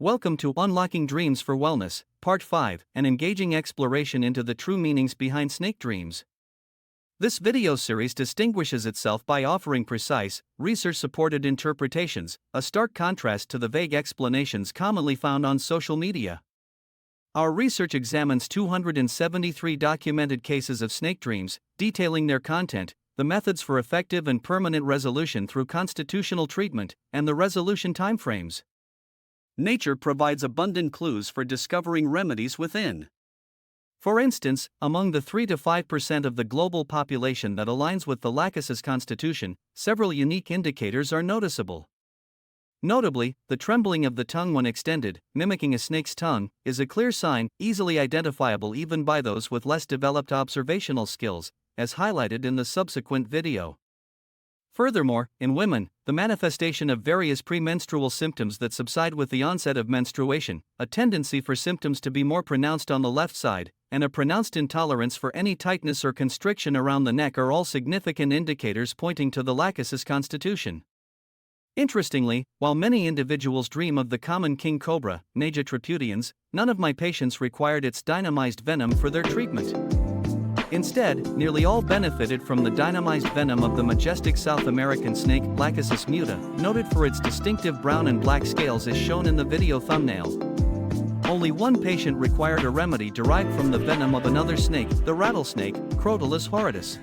Welcome to Unlocking Dreams for Wellness, Part 5, an engaging exploration into the true meanings behind snake dreams. This video series distinguishes itself by offering precise, research-supported interpretations, a stark contrast to the vague explanations commonly found on social media. Our research examines 273 documented cases of snake dreams, detailing their content, the methods for effective and permanent resolution through constitutional treatment, and the resolution timeframes. Nature provides abundant clues for discovering remedies within. For instance, among the 3 to 5% of the global population that aligns with the lachesis constitution, several unique indicators are noticeable. Notably, the trembling of the tongue when extended, mimicking a snake's tongue, is a clear sign, easily identifiable even by those with less developed observational skills, as highlighted in the subsequent video. Furthermore, in women, the manifestation of various premenstrual symptoms that subside with the onset of menstruation, a tendency for symptoms to be more pronounced on the left side, and a pronounced intolerance for any tightness or constriction around the neck are all significant indicators pointing to the lachesis constitution. Interestingly, while many individuals dream of the common king cobra, Naja tripudians, none of my patients required its dynamized venom for their treatment. Instead, nearly all benefited from the dynamized venom of the majestic South American snake, Lachesis muta, noted for its distinctive brown and black scales as shown in the video thumbnail. Only one patient required a remedy derived from the venom of another snake, the rattlesnake, Crotalus horridus.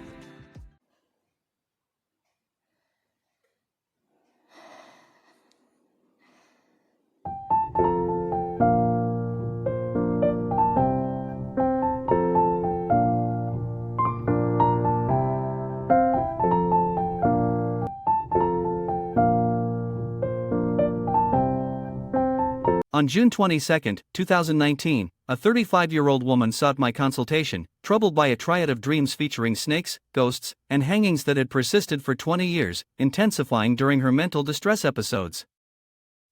On June 22, 2019, a 35-year-old woman sought my consultation, troubled by a triad of dreams featuring snakes, ghosts, and hangings that had persisted for 20 years, intensifying during her mental distress episodes.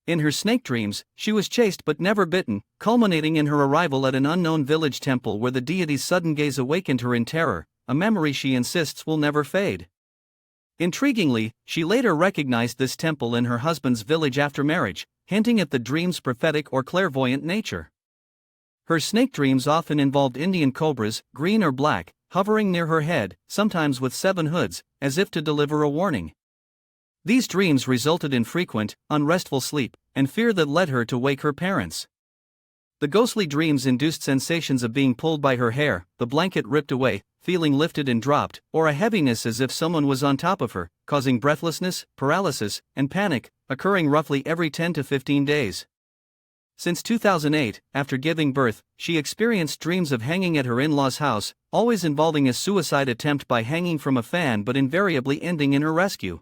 In her snake dreams, she was chased but never bitten, culminating in her arrival at an unknown village temple where the deity's sudden gaze awakened her in terror, a memory she insists will never fade. Intriguingly, she later recognized this temple in her husband's village after marriage, hinting at the dream's prophetic or clairvoyant nature. Her snake dreams often involved Indian cobras, green or black, hovering near her head, sometimes with 7 hoods, as if to deliver a warning. These dreams resulted in frequent, unrestful sleep, and fear that led her to wake her parents. The ghostly dreams induced sensations of being pulled by her hair, the blanket ripped away, feeling lifted and dropped, or a heaviness as if someone was on top of her, causing breathlessness, paralysis, and panic, occurring roughly every 10 to 15 days. Since 2008, after giving birth, she experienced dreams of hanging at her in-laws' house, always involving a suicide attempt by hanging from a fan but invariably ending in her rescue.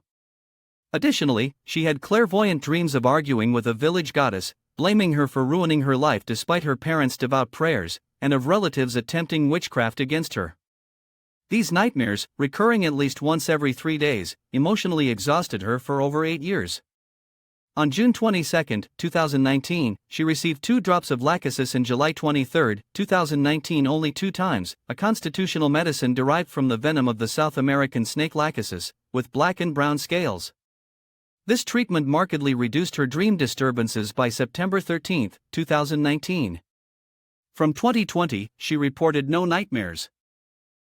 Additionally, she had clairvoyant dreams of arguing with a village goddess, blaming her for ruining her life despite her parents' devout prayers, and of relatives attempting witchcraft against her. These nightmares, recurring at least once every 3 days, emotionally exhausted her for over 8 years. On June 22, 2019, she received 2 drops of lachesis and July 23, 2019 only 2 times, a constitutional medicine derived from the venom of the South American snake lachesis, with black and brown scales. This treatment markedly reduced her dream disturbances by September 13, 2019. From 2020, she reported no nightmares.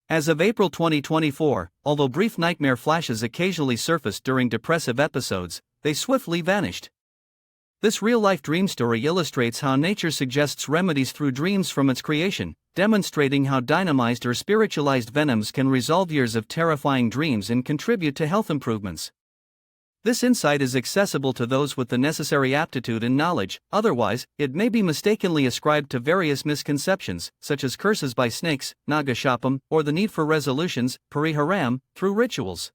As of April 2024, although brief nightmare flashes occasionally surfaced during depressive episodes, they swiftly vanished. This real-life dream story illustrates how nature suggests remedies through dreams from its creation, demonstrating how dynamized or spiritualized venoms can resolve years of terrifying dreams and contribute to health improvements. This insight is accessible to those with the necessary aptitude and knowledge, otherwise, it may be mistakenly ascribed to various misconceptions, such as curses by snakes, Nagashapam, or the need for resolutions, Pariharam, through rituals.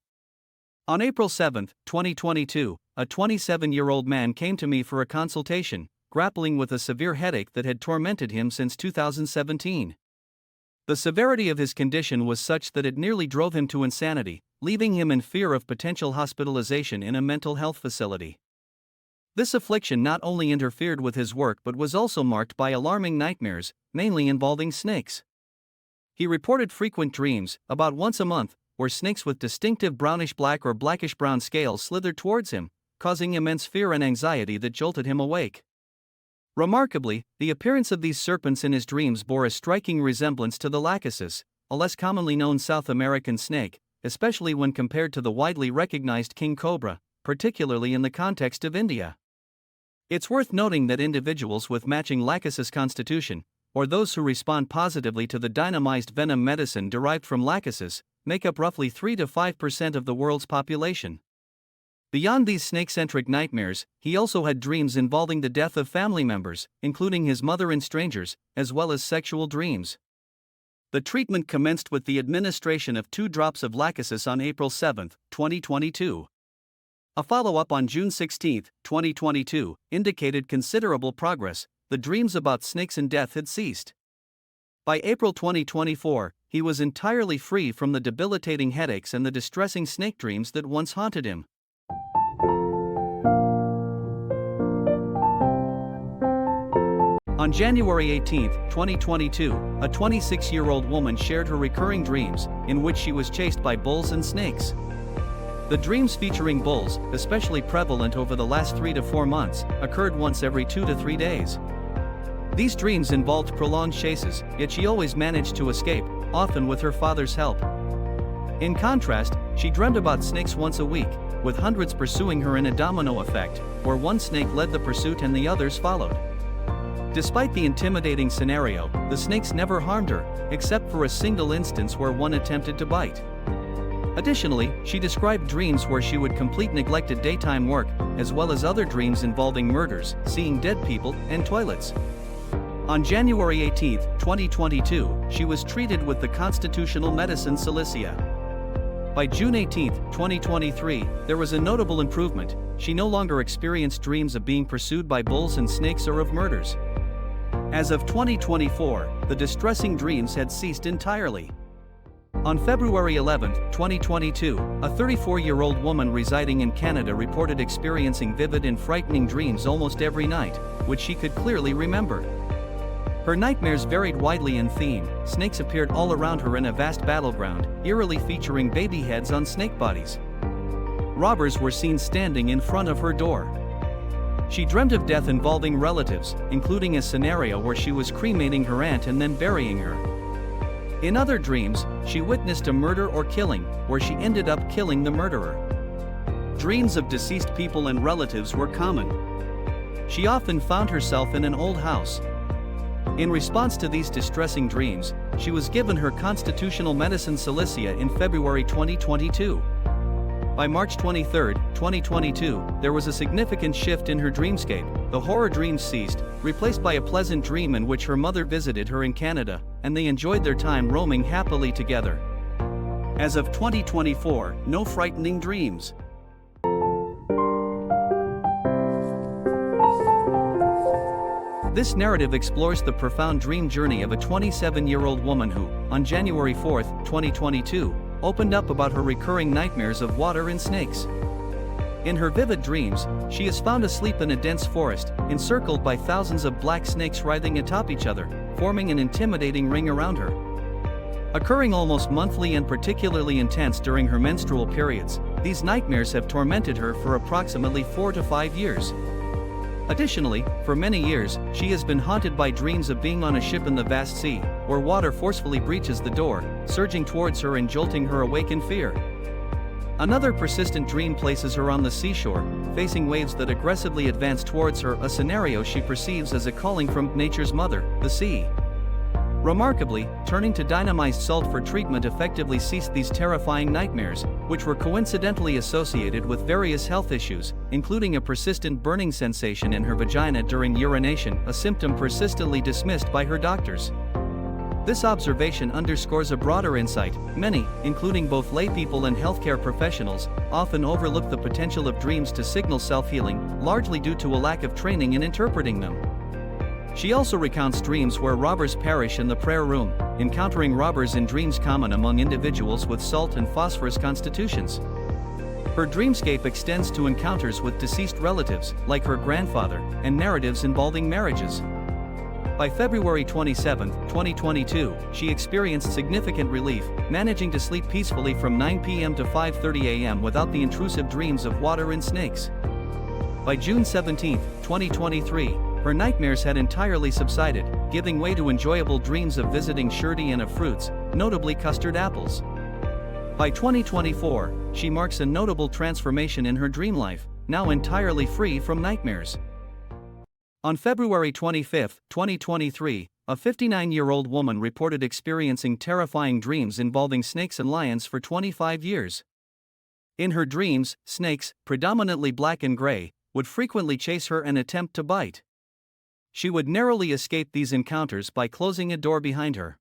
On April 7, 2022, a 27-year-old man came to me for a consultation, grappling with a severe headache that had tormented him since 2017. The severity of his condition was such that it nearly drove him to insanity, leaving him in fear of potential hospitalization in a mental health facility. This affliction not only interfered with his work but was also marked by alarming nightmares, mainly involving snakes. He reported frequent dreams, about once a month, where snakes with distinctive brownish-black or blackish-brown scales slithered towards him, causing immense fear and anxiety that jolted him awake. Remarkably, the appearance of these serpents in his dreams bore a striking resemblance to the lachesis, a less commonly known South American snake, especially when compared to the widely recognized king cobra, particularly in the context of India. It's worth noting that individuals with matching lachesis constitution, or those who respond positively to the dynamized venom medicine derived from lachesis, make up roughly 3 to 5% of the world's population. Beyond these snake-centric nightmares, he also had dreams involving the death of family members, including his mother and strangers, as well as sexual dreams. The treatment commenced with the administration of 2 drops of lachesis on April 7, 2022. A follow-up on June 16, 2022, indicated considerable progress. The dreams about snakes and death had ceased. By April 2024, he was entirely free from the debilitating headaches and the distressing snake dreams that once haunted him. On January 18, 2022, a 26-year-old woman shared her recurring dreams, in which she was chased by bulls and snakes. The dreams featuring bulls, especially prevalent over the last 3 to 4 months, occurred once every 2 to 3 days. These dreams involved prolonged chases, yet she always managed to escape, often with her father's help. In contrast, she dreamt about snakes once a week, with hundreds pursuing her in a domino effect, where one snake led the pursuit and the others followed. Despite the intimidating scenario, the snakes never harmed her, except for a single instance where one attempted to bite. Additionally, she described dreams where she would complete neglected daytime work, as well as other dreams involving murders, seeing dead people, and toilets. On January 18, 2022, she was treated with the constitutional medicine Cilicia. By June 18, 2023, there was a notable improvement. She no longer experienced dreams of being pursued by bulls and snakes or of murders. As of 2024, the distressing dreams had ceased entirely. On February 11, 2022, a 34-year-old woman residing in Canada reported experiencing vivid and frightening dreams almost every night, which she could clearly remember. Her nightmares varied widely in theme. Snakes appeared all around her in a vast battleground, eerily featuring baby heads on snake bodies. Robbers were seen standing in front of her door. She dreamt of death involving relatives, including a scenario where she was cremating her aunt and then burying her. In other dreams, she witnessed a murder or killing, where she ended up killing the murderer. Dreams of deceased people and relatives were common. She often found herself in an old house. In response to these distressing dreams, she was given her constitutional medicine Cilicia in February 2022. By March 23, 2022, there was a significant shift in her dreamscape. The horror dreams ceased, replaced by a pleasant dream in which her mother visited her in Canada, and they enjoyed their time roaming happily together. As of 2024, no frightening dreams. This narrative explores the profound dream journey of a 27-year-old woman who, on January 4, 2022, opened up about her recurring nightmares of water and snakes. In her vivid dreams, she is found asleep in a dense forest, encircled by thousands of black snakes writhing atop each other, forming an intimidating ring around her. Occurring almost monthly and particularly intense during her menstrual periods, these nightmares have tormented her for approximately 4 to 5 years. Additionally, for many years, she has been haunted by dreams of being on a ship in the vast sea, where water forcefully breaches the door, surging towards her and jolting her awake in fear. Another persistent dream places her on the seashore, facing waves that aggressively advance towards her, a scenario she perceives as a calling from nature's mother, the sea. Remarkably, turning to dynamized salt for treatment effectively ceased these terrifying nightmares, which were coincidentally associated with various health issues, including a persistent burning sensation in her vagina during urination, a symptom persistently dismissed by her doctors. This observation underscores a broader insight. Many, including both laypeople and healthcare professionals, often overlook the potential of dreams to signal self-healing, largely due to a lack of training in interpreting them. She also recounts dreams where robbers perish in the prayer room, encountering robbers in dreams common among individuals with salt and phosphorus constitutions. Her dreamscape extends to encounters with deceased relatives, like her grandfather, and narratives involving marriages. By February 27, 2022, she experienced significant relief, managing to sleep peacefully from 9 p.m. to 5:30 a.m. without the intrusive dreams of water and snakes. By June 17, 2023, her nightmares had entirely subsided, giving way to enjoyable dreams of visiting Shirdi and of fruits, notably custard apples. By 2024, she marks a notable transformation in her dream life, now entirely free from nightmares. On February 25, 2023, a 59-year-old woman reported experiencing terrifying dreams involving snakes and lions for 25 years. In her dreams, snakes, predominantly black and gray, would frequently chase her and attempt to bite. She would narrowly escape these encounters by closing a door behind her.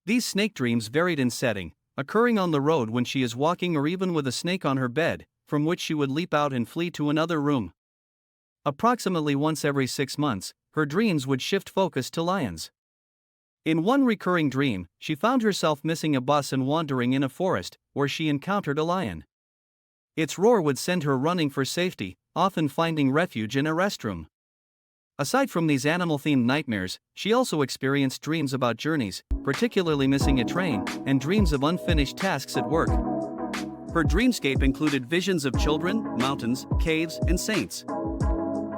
These snake dreams varied in setting, occurring on the road when she is walking or even with a snake on her bed, from which she would leap out and flee to another room. Approximately once every 6 months, her dreams would shift focus to lions. In one recurring dream, she found herself missing a bus and wandering in a forest, where she encountered a lion. Its roar would send her running for safety, often finding refuge in a restroom. Aside from these animal-themed nightmares, she also experienced dreams about journeys, particularly missing a train, and dreams of unfinished tasks at work. Her dreamscape included visions of children, mountains, caves, and saints.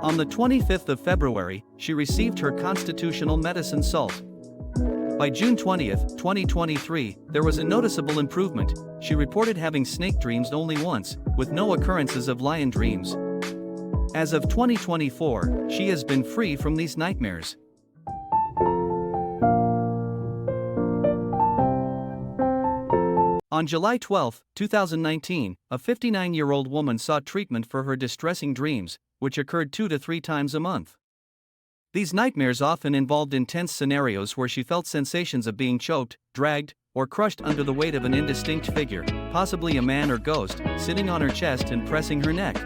On the 25th of February, she received her constitutional medicine salt. By June 20, 2023, there was a noticeable improvement. She reported having snake dreams only once, with no occurrences of lion dreams. As of 2024, she has been free from these nightmares. On July 12, 2019, a 59-year-old woman sought treatment for her distressing dreams, which occurred 2 to 3 times a month. These nightmares often involved intense scenarios where she felt sensations of being choked, dragged, or crushed under the weight of an indistinct figure, possibly a man or ghost, sitting on her chest and pressing her neck.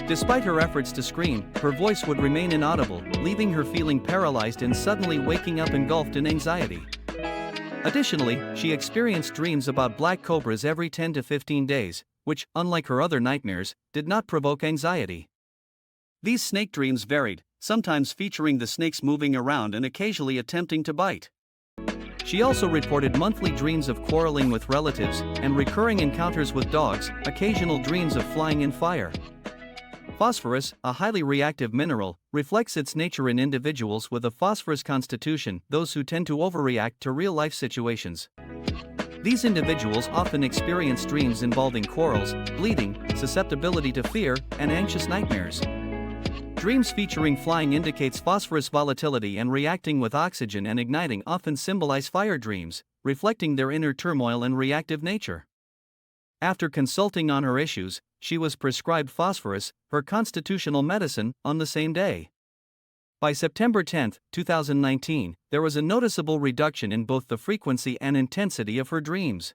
Despite her efforts to scream, her voice would remain inaudible, leaving her feeling paralyzed and suddenly waking up engulfed in anxiety. Additionally, she experienced dreams about black cobras every 10 to 15 days, which, unlike her other nightmares, did not provoke anxiety. These snake dreams varied, sometimes featuring the snakes moving around and occasionally attempting to bite. She also reported monthly dreams of quarreling with relatives and recurring encounters with dogs, occasional dreams of flying in fire. Phosphorus, a highly reactive mineral, reflects its nature in individuals with a phosphorus constitution, those who tend to overreact to real-life situations. These individuals often experience dreams involving quarrels, bleeding, susceptibility to fear, and anxious nightmares. Dreams featuring flying indicates phosphorus volatility, and reacting with oxygen and igniting often symbolize fire dreams, reflecting their inner turmoil and reactive nature. After consulting on her issues, she was prescribed phosphorus, her constitutional medicine, on the same day. By September 10, 2019, there was a noticeable reduction in both the frequency and intensity of her dreams.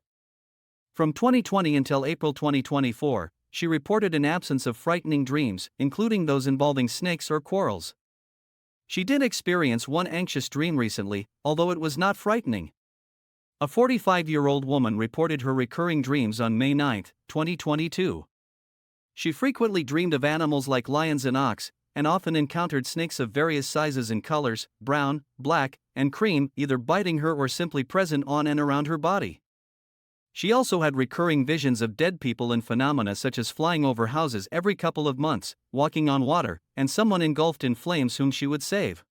From 2020 until April 2024, she reported an absence of frightening dreams, including those involving snakes or quarrels. She did experience one anxious dream recently, although it was not frightening. A 45-year-old woman reported her recurring dreams on May 9, 2022. She frequently dreamed of animals like lions and ox, and often encountered snakes of various sizes and colors, brown, black, and cream, either biting her or simply present on and around her body. She also had recurring visions of dead people and phenomena such as flying over houses every couple of months, walking on water, and someone engulfed in flames whom she would save.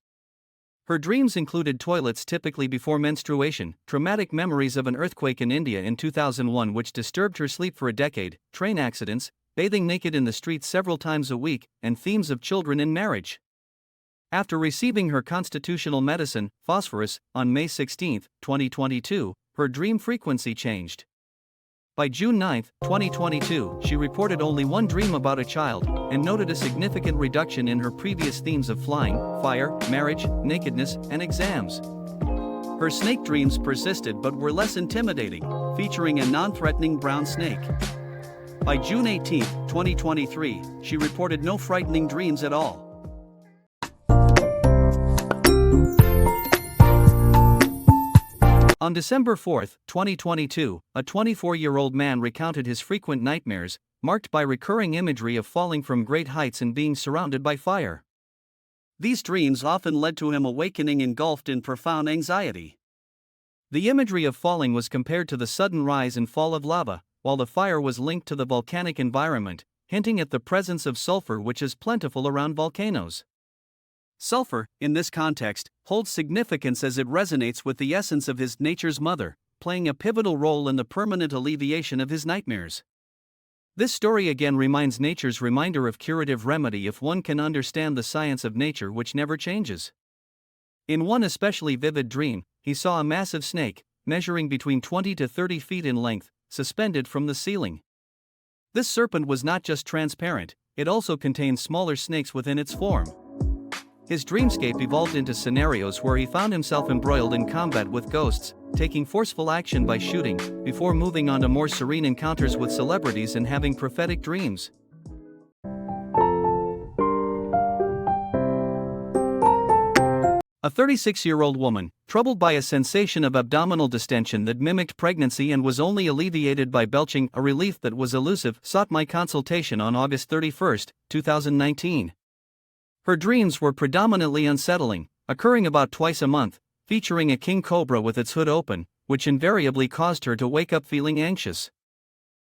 Her dreams included toilets typically before menstruation, traumatic memories of an earthquake in India in 2001 which disturbed her sleep for a decade, train accidents, bathing naked in the streets several times a week, and themes of children in marriage. After receiving her constitutional medicine, phosphorus, on May 16, 2022, her dream frequency changed. By June 9, 2022, she reported only one dream about a child, and noted a significant reduction in her previous themes of flying, fire, marriage, nakedness, and exams. Her snake dreams persisted but were less intimidating, featuring a non-threatening brown snake. By June 18, 2023, she reported no frightening dreams at all. On December 4, 2022, a 24-year-old man recounted his frequent nightmares, marked by recurring imagery of falling from great heights and being surrounded by fire. These dreams often led to him awakening engulfed in profound anxiety. The imagery of falling was compared to the sudden rise and fall of lava, while the fire was linked to the volcanic environment, hinting at the presence of sulfur which is plentiful around volcanoes. Sulfur, in this context, holds significance as it resonates with the essence of his nature's mother, playing a pivotal role in the permanent alleviation of his nightmares. This story again reminds nature's reminder of curative remedy if one can understand the science of nature which never changes. In one especially vivid dream, he saw a massive snake, measuring between 20 to 30 feet in length, suspended from the ceiling. This serpent was not just transparent, it also contained smaller snakes within its form. His dreamscape evolved into scenarios where he found himself embroiled in combat with ghosts, taking forceful action by shooting, before moving on to more serene encounters with celebrities and having prophetic dreams. A 36-year-old woman, troubled by a sensation of abdominal distension that mimicked pregnancy and was only alleviated by belching, a relief that was elusive, sought my consultation on August 31, 2019. Her dreams were predominantly unsettling, occurring about twice a month, featuring a king cobra with its hood open, which invariably caused her to wake up feeling anxious.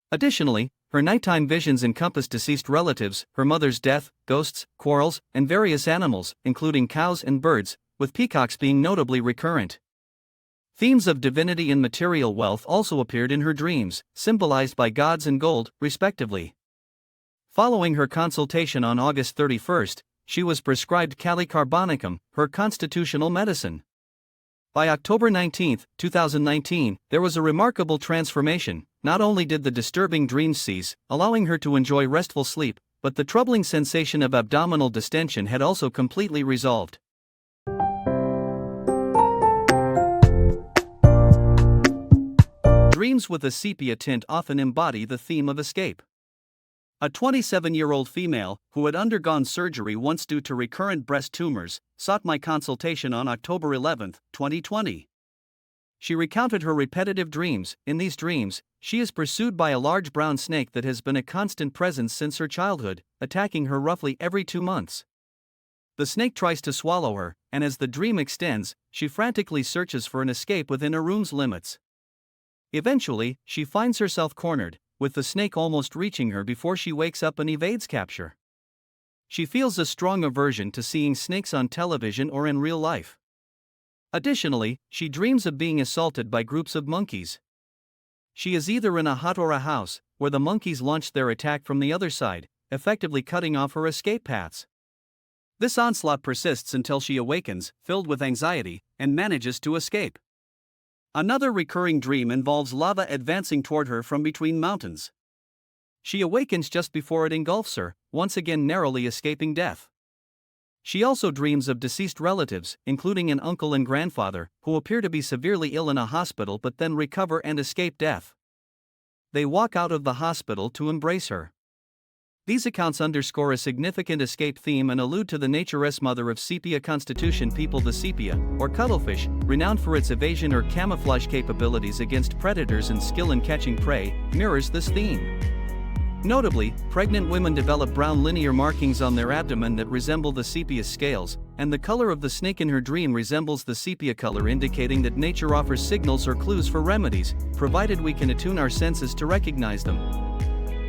Additionally, her nighttime visions encompassed deceased relatives, her mother's death, ghosts, quarrels, and various animals, including cows and birds, with peacocks being notably recurrent. Themes of divinity and material wealth also appeared in her dreams, symbolized by gods and gold, respectively. Following her consultation on August 31, she was prescribed Kali carbonicum, her constitutional medicine. By October 19, 2019, there was a remarkable transformation. Not only did the disturbing dreams cease, allowing her to enjoy restful sleep, but the troubling sensation of abdominal distension had also completely resolved. Dreams with a sepia tint often embody the theme of escape. A 27-year-old female, who had undergone surgery once due to recurrent breast tumors, sought my consultation on October 11, 2020. She recounted her repetitive dreams. In these dreams, she is pursued by a large brown snake that has been a constant presence since her childhood, attacking her roughly every 2 months. The snake tries to swallow her, and as the dream extends, she frantically searches for an escape within her room's limits. Eventually, she finds herself cornered, with the snake almost reaching her before she wakes up and evades capture. She feels a strong aversion to seeing snakes on television or in real life. Additionally, she dreams of being assaulted by groups of monkeys. She is either in a hut or a house, where the monkeys launch their attack from the other side, effectively cutting off her escape paths. This onslaught persists until she awakens, filled with anxiety, and manages to escape. Another recurring dream involves lava advancing toward her from between mountains. She awakens just before it engulfs her, once again narrowly escaping death. She also dreams of deceased relatives, including an uncle and grandfather, who appear to be severely ill in a hospital but then recover and escape death. They walk out of the hospital to embrace her. These accounts underscore a significant escape theme and allude to the naturesque mother of sepia constitution people. The sepia, or cuttlefish, renowned for its evasion or camouflage capabilities against predators and skill in catching prey, mirrors this theme. Notably, pregnant women develop brown linear markings on their abdomen that resemble the sepia's scales, and the color of the snake in her dream resembles the sepia color, indicating that nature offers signals or clues for remedies, provided we can attune our senses to recognize them.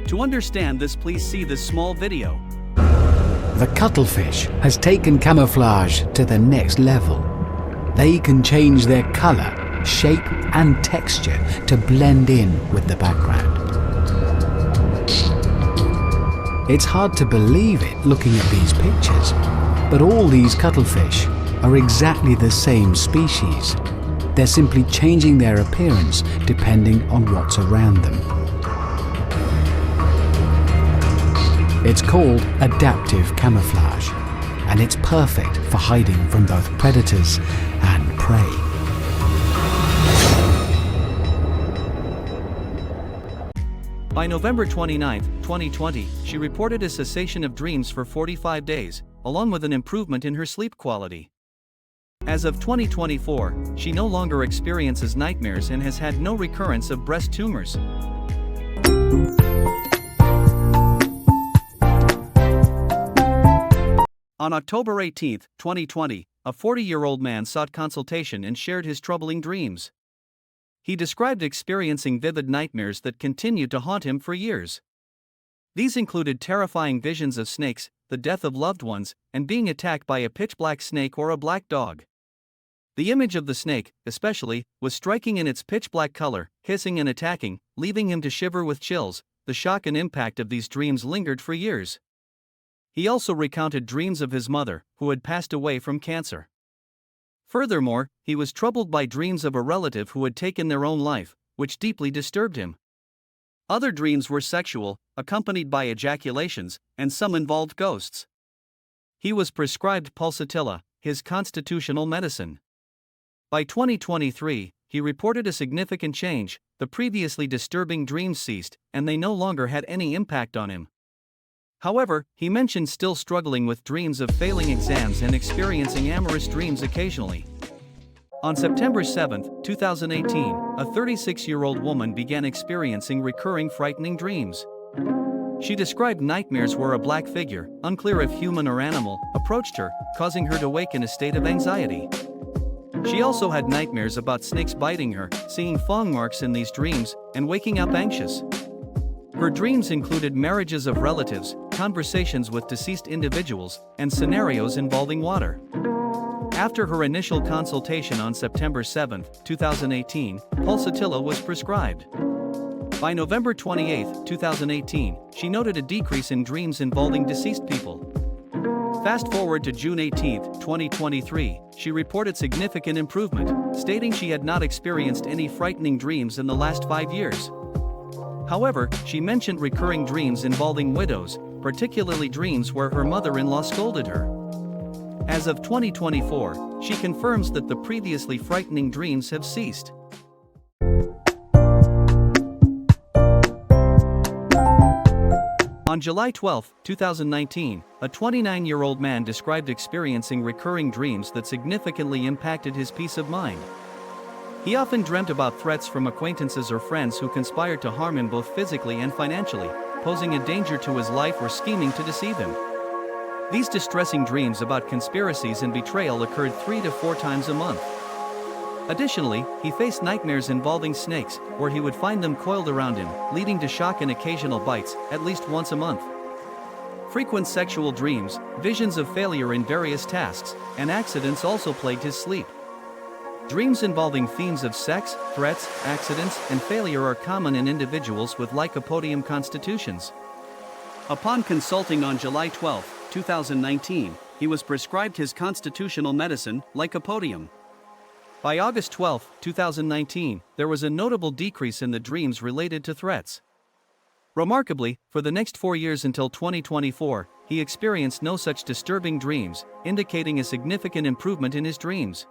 To understand this, please see this small video. The cuttlefish has taken camouflage to the next level. They can change their color, shape, and texture to blend in with the background. It's hard to believe it looking at these pictures, but all these cuttlefish are exactly the same species. They're simply changing their appearance depending on what's around them. It's called adaptive camouflage, and it's perfect for hiding from both predators and prey. By November 29, 2020, she reported a cessation of dreams for 45 days, along with an improvement in her sleep quality. As of 2024, she no longer experiences nightmares and has had no recurrence of breast tumors. On October 18, 2020, a 40-year-old man sought consultation and shared his troubling dreams. He described experiencing vivid nightmares that continued to haunt him for years. These included terrifying visions of snakes, the death of loved ones, and being attacked by a pitch-black snake or a black dog. The image of the snake, especially, was striking in its pitch-black color, hissing and attacking, leaving him to shiver with chills. The shock and impact of these dreams lingered for years. He also recounted dreams of his mother, who had passed away from cancer. Furthermore, he was troubled by dreams of a relative who had taken their own life, which deeply disturbed him. Other dreams were sexual, accompanied by ejaculations, and some involved ghosts. He was prescribed pulsatilla, his constitutional medicine. By 2023, he reported a significant change. The previously disturbing dreams ceased, and they no longer had any impact on him. However, he mentioned still struggling with dreams of failing exams and experiencing amorous dreams occasionally. On September 7, 2018, a 36-year-old woman began experiencing recurring frightening dreams. She described nightmares where a black figure, unclear if human or animal, approached her, causing her to wake in a state of anxiety. She also had nightmares about snakes biting her, seeing fang marks in these dreams, and waking up anxious. Her dreams included marriages of relatives, conversations with deceased individuals, and scenarios involving water. After her initial consultation on September 7, 2018, pulsatilla was prescribed. By November 28, 2018, she noted a decrease in dreams involving deceased people. Fast forward to June 18, 2023, she reported significant improvement, stating she had not experienced any frightening dreams in the last 5 years. However, she mentioned recurring dreams involving widows, particularly dreams where her mother-in-law scolded her. As of 2024, she confirms that the previously frightening dreams have ceased. On July 12, 2019, a 29-year-old man described experiencing recurring dreams that significantly impacted his peace of mind. He often dreamt about threats from acquaintances or friends who conspired to harm him both physically and financially, posing a danger to his life or scheming to deceive him. These distressing dreams about conspiracies and betrayal occurred 3 to 4 times a month. Additionally, he faced nightmares involving snakes, where he would find them coiled around him, leading to shock and occasional bites, at least once a month. Frequent sexual dreams, visions of failure in various tasks, and accidents also plagued his sleep. Dreams involving themes of sex, threats, accidents, and failure are common in individuals with lycopodium constitutions. Upon consulting on July 12, 2019, he was prescribed his constitutional medicine, lycopodium. By August 12, 2019, there was a notable decrease in the dreams related to threats. Remarkably, for the next 4 years until 2024, he experienced no such disturbing dreams, indicating a significant improvement in his dreams.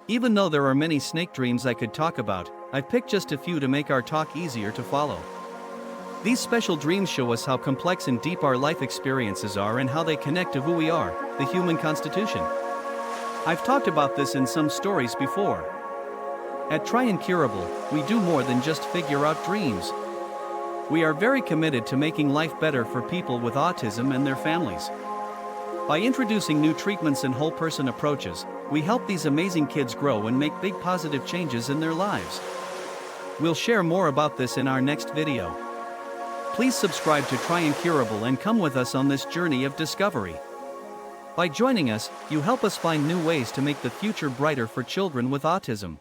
Even though there are many snake dreams I could talk about, I've picked just a few to make our talk easier to follow. These special dreams show us how complex and deep our life experiences are and how they connect to who we are, the human constitution. I've talked about this in some stories before. At Try Incurable, we do more than just figure out dreams. We are very committed to making life better for people with autism and their families. By introducing new treatments and whole-person approaches, we help these amazing kids grow and make big positive changes in their lives. We'll share more about this in our next video. Please subscribe to Try Incurable and come with us on this journey of discovery. By joining us, you help us find new ways to make the future brighter for children with autism.